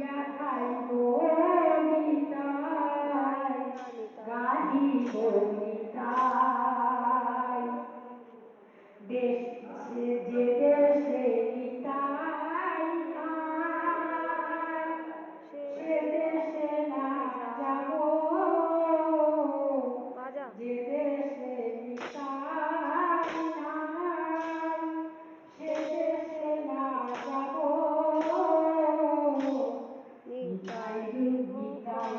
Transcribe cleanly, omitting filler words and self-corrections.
গাহিয়া খাইব নিতাই, গাহিব নিতাই। দেশে যে দেশে নিতাই নাই, সে দেশে না যাব, যে দেশে নিতাই নাই, সে দেশে না যাব। নিতাই নিতাই